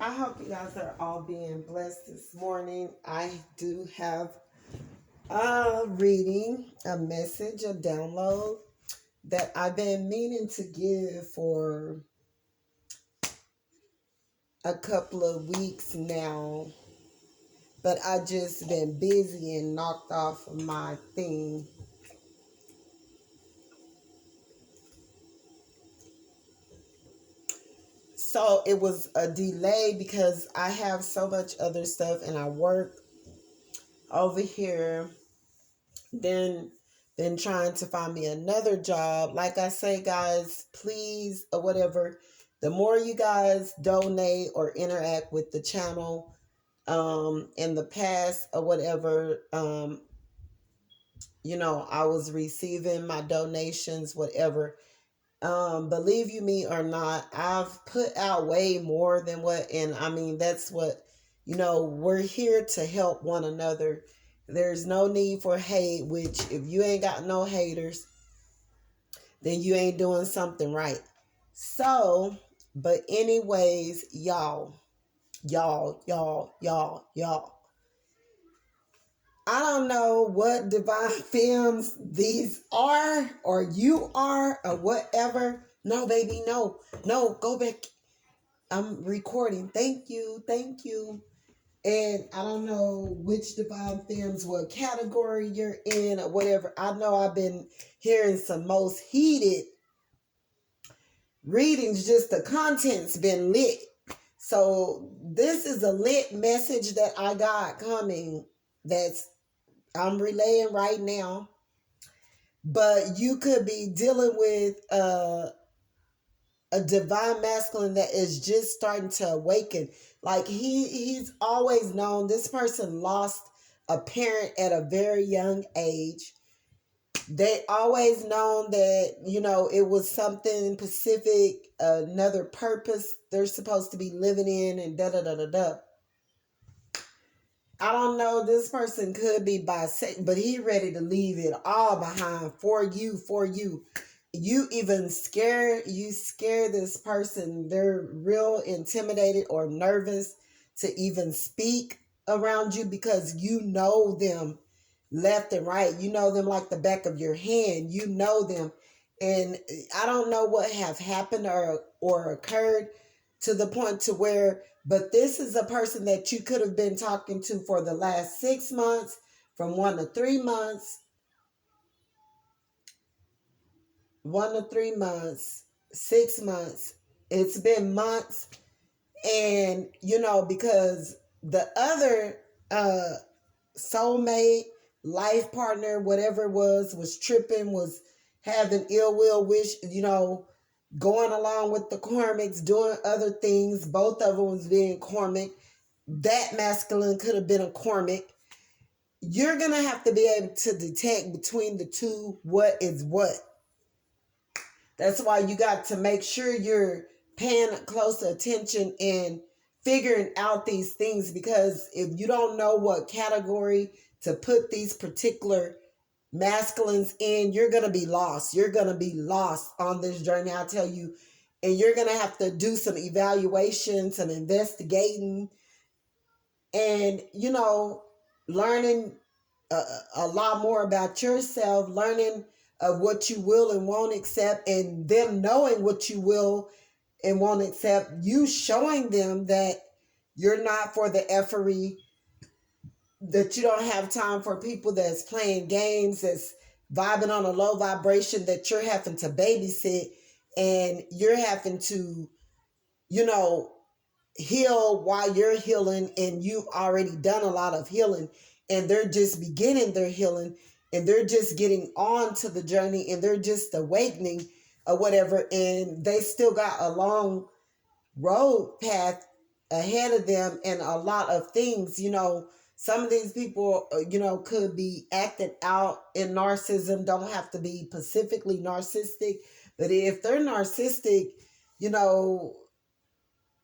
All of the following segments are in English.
I hope you guys are all being blessed this morning. I do have a reading, a message, a download that I've been meaning to give for a couple of weeks now, but I just been busy and knocked off my thing. So it was a delay because I have so much other stuff and I work over here. Then trying to find me another job. Like I say, guys, please or whatever, the more you guys donate or interact with the channel in the past or whatever, I was receiving my donations, whatever. Believe you me or not, I've put out way more than what, and I mean, that's what, we're here to help one another. There's no need for hate, which if you ain't got no haters, then you ain't doing something right. So, but anyways, y'all. I don't know what divine films these are, or you are, or whatever. No, baby, no. No, go back. I'm recording. Thank you. And I don't know which divine films, what category you're in, or whatever. I know I've been hearing some most heated readings, just the content's been lit. So this is a lit message that I got coming that's I'm relaying right now. But you could be dealing with a divine masculine that is just starting to awaken. Like he's always known this person lost a parent at a very young age. They always known that, it was something specific, another purpose they're supposed to be living in, and da da da da da. I don't know, this person could be bisexual, but he ready to leave it all behind for you. You even scare this person. They're real intimidated or nervous to even speak around you because you know them left and right. You know them like the back of your hand. You know them. And I don't know what have happened or occurred to the point to where, but this is a person that you could have been talking to for the last 6 months, from 1 to 3 months, 6 months. It's been months. And, because the other soulmate, life partner, whatever it was tripping, was having ill will, going along with the karmics, doing other things. Both of them was being karmic. That masculine could have been a karmic. You're going to have to be able to detect between the two what is what. That's why you got to make sure you're paying close attention and figuring out these things, because if you don't know what category to put these particular masculines in, you're going to be lost. You're going to be lost on this journey, I'll tell you. And you're going to have to do some evaluation, some investigating, and, learning a lot more about yourself, learning of what you will and won't accept, and them knowing what you will and won't accept, you showing them that you're not for the effery, that you don't have time for people that's playing games, that's vibing on a low vibration, that you're having to babysit, and you're having to, heal while you're healing, and you've already done a lot of healing, and they're just beginning their healing, and they're just getting on to the journey, and they're just awakening or whatever, and they still got a long road path ahead of them, and a lot of things. Some of these people, could be acting out in narcissism, don't have to be specifically narcissistic, but if they're narcissistic,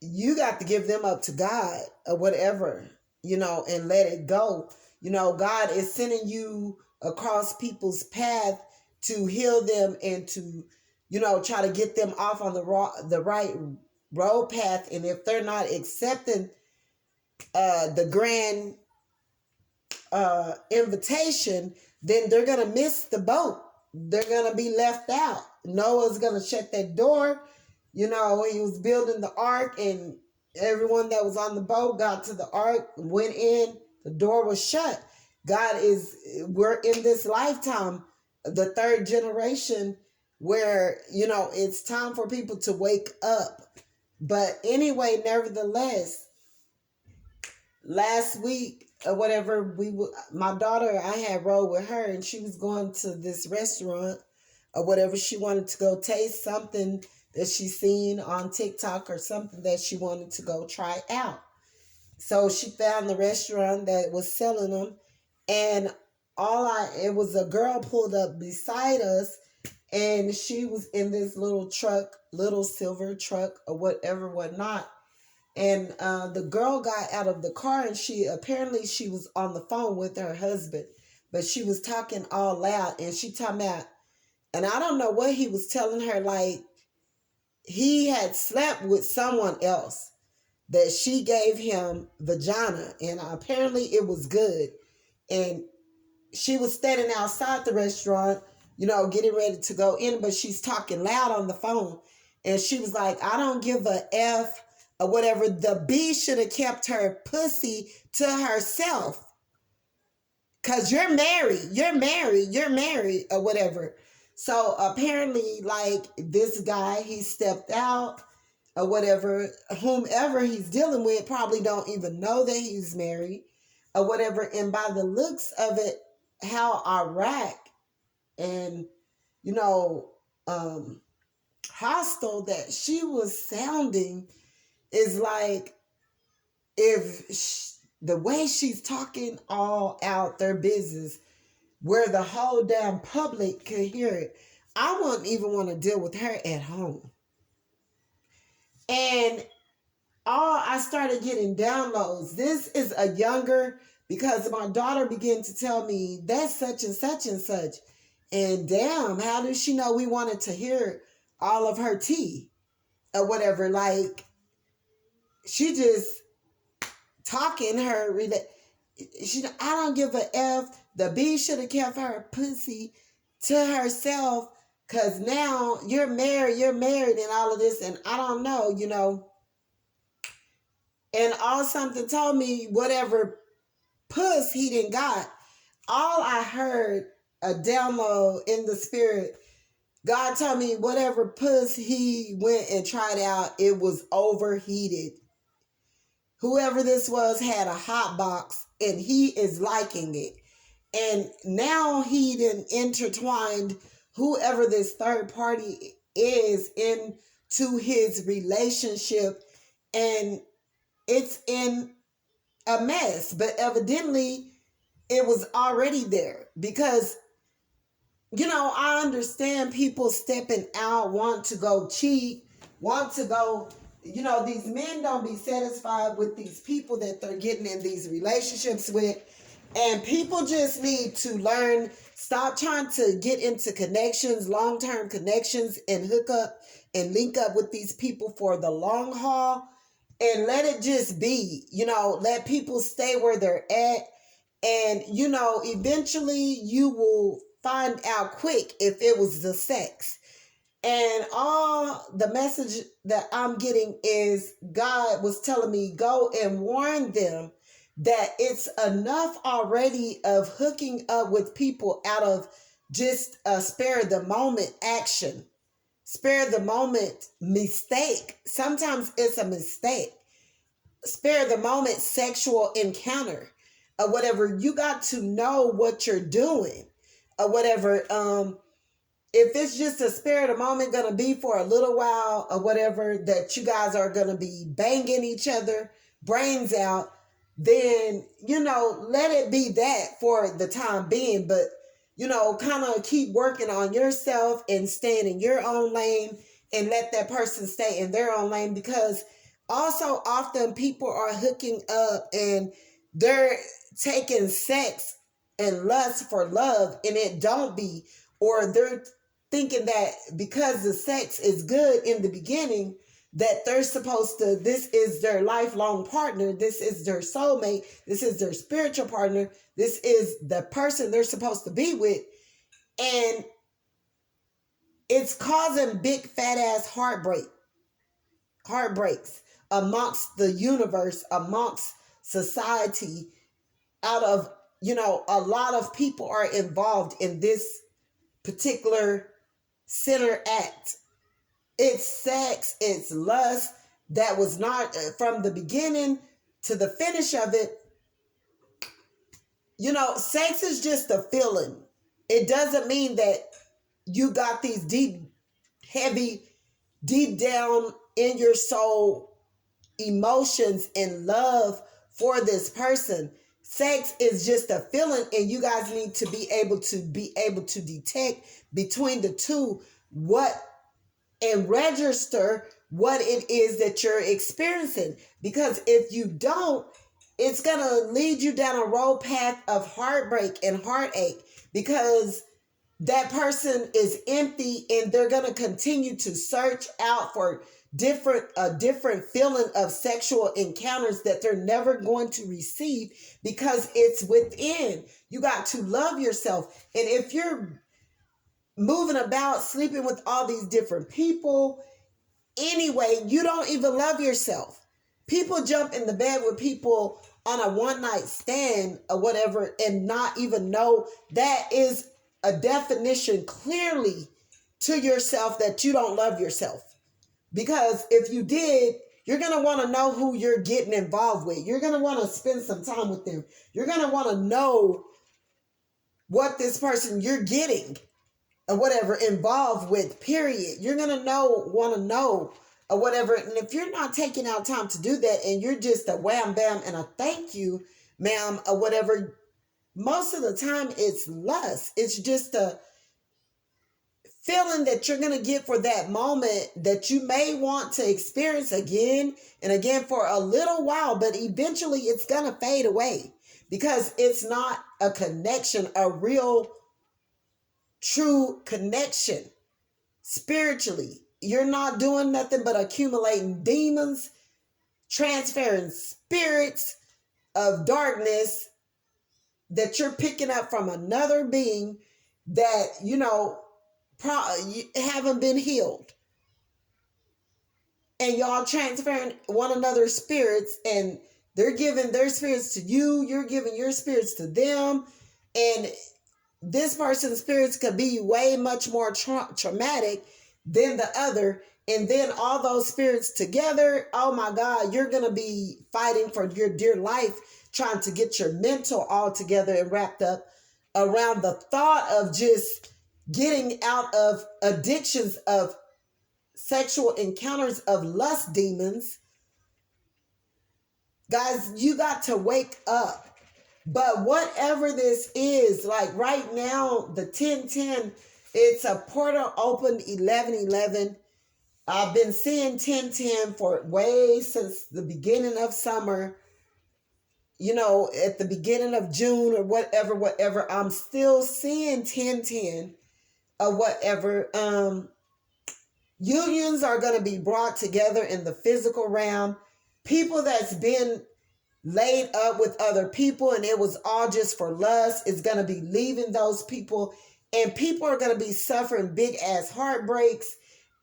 you got to give them up to God or whatever, and let it go. God is sending you across people's path to heal them and to, try to get them off on the right road path, and if they're not accepting the grand invitation, then they're gonna miss the boat. They're gonna be left out. Noah's gonna shut that door. You know, he was building the ark, and everyone that was on the boat got to the ark, went in, the door was shut. We're in this lifetime, the third generation, where, you know, it's time for people to wake up. But anyway, nevertheless, last week or whatever, my daughter, I had rode with her, and she was going to this restaurant or whatever. She wanted to go taste something that she seen on TikTok or something that she wanted to go try out. So she found the restaurant that was selling them, and it was a girl pulled up beside us, and she was in this little truck, little silver truck or whatever, whatnot. And the girl got out of the car, and she was on the phone with her husband, but she was talking all loud, and she talking about, and I don't know what he was telling her, like he had slept with someone else, that she gave him vagina, and apparently it was good. And she was standing outside the restaurant, you know, getting ready to go in, but she's talking loud on the phone. And she was like, I don't give a F or whatever. The B should have kept her pussy to herself. Because you're married or whatever. So apparently, like, this guy, he stepped out or whatever, whomever he's dealing with probably don't even know that he's married or whatever. And by the looks of it, how Iraq and, you know, hostile that she was sounding is like, the way she's talking all out their business, where the whole damn public could hear it, I wouldn't even want to deal with her at home. And I started getting downloads. This is a younger, because my daughter began to tell me that's such and such and such. And damn, how does she know we wanted to hear all of her tea or whatever? Like, she just talking her. I don't give a F. The B should have kept her pussy to herself, because now you're married and all of this. And I don't know, you know. And all something told me whatever puss he didn't got. All I heard, a download in the spirit, God told me whatever puss he went and tried out, it was overheated. Whoever this was had a hot box, and he is liking it. And now he done intertwined whoever this third party is into his relationship, and it's in a mess. But evidently it was already there, because, you know, I understand people stepping out, want to go cheat, want to go, you know, these men don't be satisfied with these people that they're getting in these relationships with. And people just need to learn, stop trying to get into connections, long-term connections, and hook up and link up with these people for the long haul, and let it just be, you know, let people stay where they're at. And, you know, eventually you will find out quick if it was the sex. And all the message that I'm getting is God was telling me, go and warn them that it's enough already of hooking up with people out of just a spare the moment action, spare the moment mistake. Sometimes it's a mistake. Spare the moment sexual encounter or whatever. You got to know what you're doing or whatever. If it's just a spare the moment, going to be for a little while or whatever, that you guys are going to be banging each other brains out, then, you know, let it be that for the time being. But, you know, kind of keep working on yourself and staying in your own lane, and let that person stay in their own lane. Because also often people are hooking up and they're taking sex and lust for love, and it don't be, or they're thinking that because the sex is good in the beginning, that they're supposed to, this is their lifelong partner, this is their soulmate, this is their spiritual partner, this is the person they're supposed to be with. And it's causing big fat ass heartbreaks amongst the universe, amongst society, out of, a lot of people are involved in this particular sinner act. It's sex, it's lust that was not from the beginning to the finish of it. Sex is just a feeling. It doesn't mean that you got these deep, heavy, deep down in your soul emotions and love for this person. Sex is just a feeling, and you guys need to be able to detect between the two and register what it is that you're experiencing. Because if you don't, it's going to lead you down a road path of heartbreak and heartache, because that person is empty and they're going to continue to search out for a different feeling of sexual encounters that they're never going to receive, because it's within. You got to love yourself. And if you're moving about sleeping with all these different people anyway, you don't even love yourself. People jump in the bed with people on a one night stand or whatever and not even know. That is a definition clearly to yourself that you don't love yourself. Because if you did, you're going to want to know who you're getting involved with. You're going to want to spend some time with them. You're going to want to know what this person you're getting or whatever involved with, period. You're going to want to know or whatever. And if you're not taking out time to do that and you're just a wham bam and a thank you, ma'am, or whatever, most of the time it's lust. It's just a feeling that you're going to get for that moment that you may want to experience again and again for a little while, but eventually it's going to fade away because it's not a connection, a real, true connection spiritually. You're not doing nothing but accumulating demons, transferring spirits of darkness that you're picking up from another being that, haven't been healed. And y'all transferring one another's spirits, and they're giving their spirits to you, you're giving your spirits to them, and this person's spirits could be way much more traumatic than the other. And then all those spirits together, oh my God, you're going to be fighting for your dear life, trying to get your mental all together and wrapped up around the thought of just getting out of addictions of sexual encounters of lust demons. Guys, you got to wake up. But whatever this is, like right now, the 1010, it's a portal opened 1111. I've been seeing 1010 for way since the beginning of summer. At the beginning of June or whatever, I'm still seeing 1010 or whatever. Unions are going to be brought together in the physical realm. People that's been laid up with other people and it was all just for lust is going to be leaving those people, and people are going to be suffering big ass heartbreaks,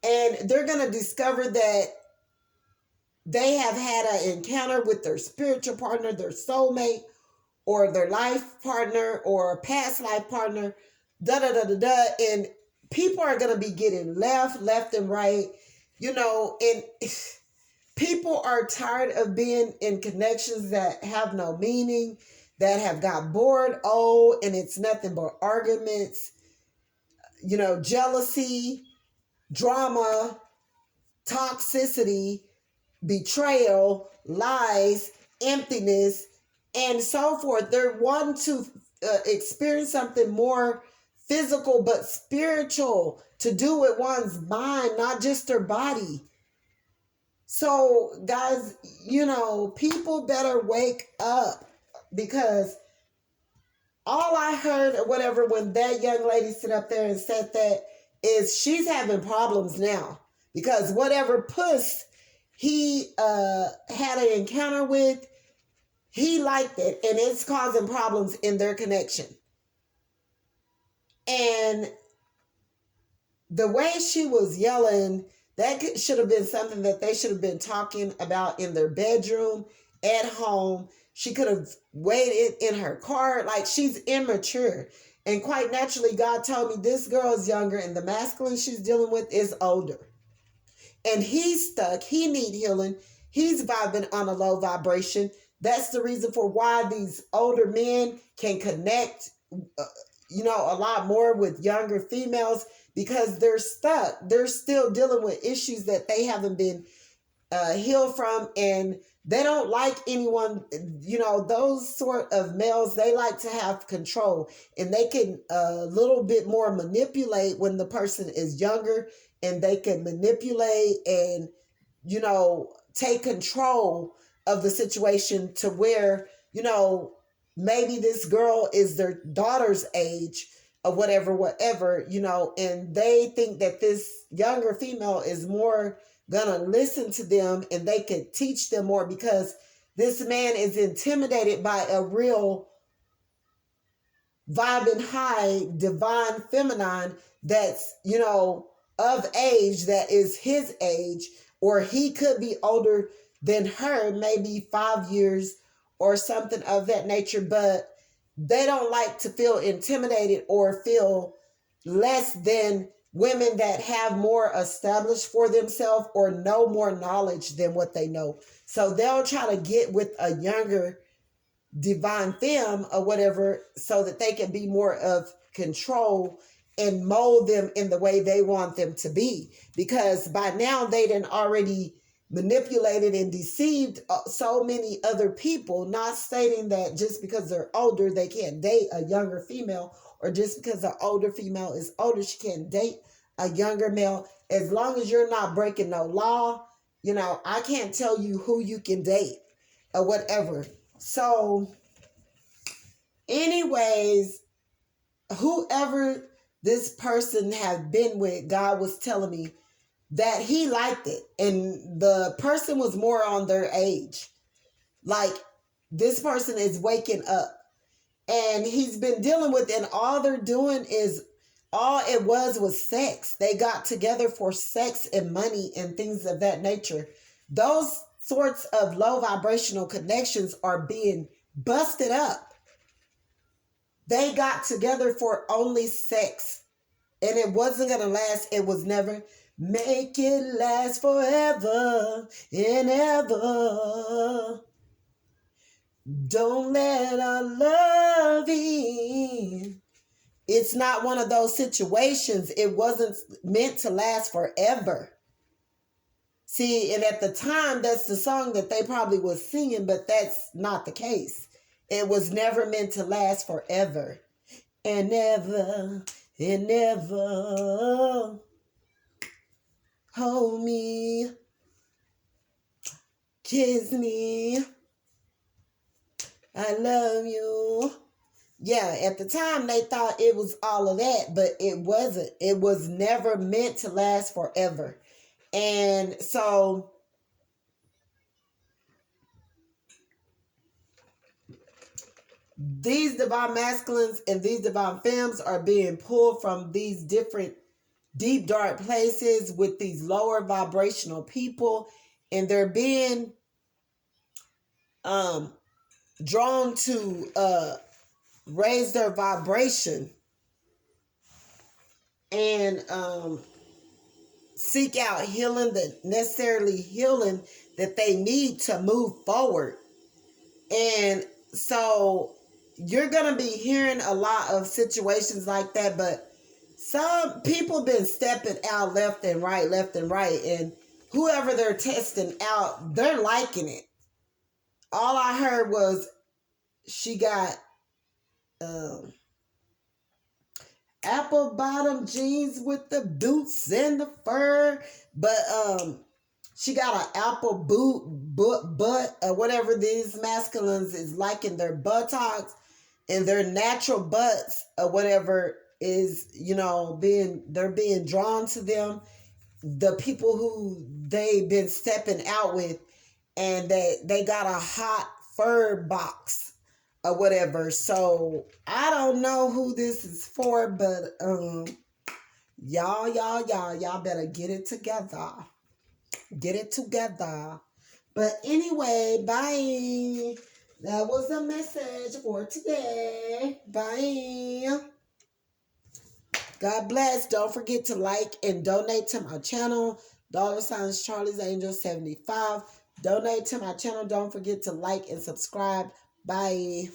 and they're going to discover that they have had an encounter with their spiritual partner, their soulmate, or their life partner, or a past life partner, and people are going to be getting left and right, and people are tired of being in connections that have no meaning, that have got bored, and it's nothing but arguments, jealousy, drama, toxicity, betrayal, lies, emptiness, and so forth. They're wanting to experience something more physical but spiritual to do with one's mind, not just their body. So, guys, people better wake up, because all I heard or whatever when that young lady stood up there and said that is she's having problems now, because whatever puss he had an encounter with, he liked it, and it's causing problems in their connection. And the way she was yelling, that should have been something that they should have been talking about in their bedroom, at home. She could have waited in her car. Like, she's immature. And quite naturally, God told me this girl is younger and the masculine she's dealing with is older. And he's stuck. He need healing. He's vibing on a low vibration. That's the reason for why these older men can connect, a lot more with younger females, because they're stuck. They're still dealing with issues that they haven't been healed from, and they don't like anyone, those sort of males, they like to have control, and they can a little bit more manipulate when the person is younger, and they can manipulate and, take control of the situation to where, maybe this girl is their daughter's age or whatever, and they think that this younger female is more gonna listen to them and they could teach them more, because this man is intimidated by a real vibing high divine feminine that's, of age, that is his age, or he could be older than her, maybe 5 years or something of that nature, but they don't like to feel intimidated or feel less than women that have more established for themselves or know more knowledge than what they know. So they'll try to get with a younger divine femme or whatever, so that they can be more of control and mold them in the way they want them to be. Because by now they done already manipulated and deceived so many other people, not stating that just because they're older they can't date a younger female, or just because an older female is older she can't date a younger male. As long as you're not breaking no law, I can't tell you who you can date or whatever. So anyways, whoever this person had been with, God was telling me that he liked it, and the person was more on their age. Like, this person is waking up, and he's been dealing with, and all they're doing is, all it was sex. They got together for sex and money and things of that nature. Those sorts of low vibrational connections are being busted up. They got together for only sex, and it wasn't going to last. It was never. Make it last forever and ever. Don't let our love in. It's not one of those situations. It wasn't meant to last forever. See, and at the time, that's the song that they probably was singing, but that's not the case. It was never meant to last forever and ever and ever. Hold me, kiss me, I love you. Yeah, at the time they thought it was all of that, but it wasn't. It was never meant to last forever. And so these divine masculines and these divine femmes are being pulled from these different deep dark places with these lower vibrational people, and they're being drawn to raise their vibration and seek out healing, the necessarily healing that they need to move forward. And so you're going to be hearing a lot of situations like that, but some people been stepping out left and right, and whoever they're testing out, they're liking it. All I heard was she got apple bottom jeans with the boots and the fur, but she got an apple butt or whatever these masculines is liking, their buttocks and their natural butts or whatever is, they're being drawn to them. the people who they've been stepping out with, and they got a hot fur box or whatever. So I don't know who this is for, but y'all better get it together. Get it together. But anyway, bye. That was the message for today. Bye. God bless. Don't forget to like and donate to my channel. $ Charlie's Angel 75. Donate to my channel. Don't forget to like and subscribe. Bye.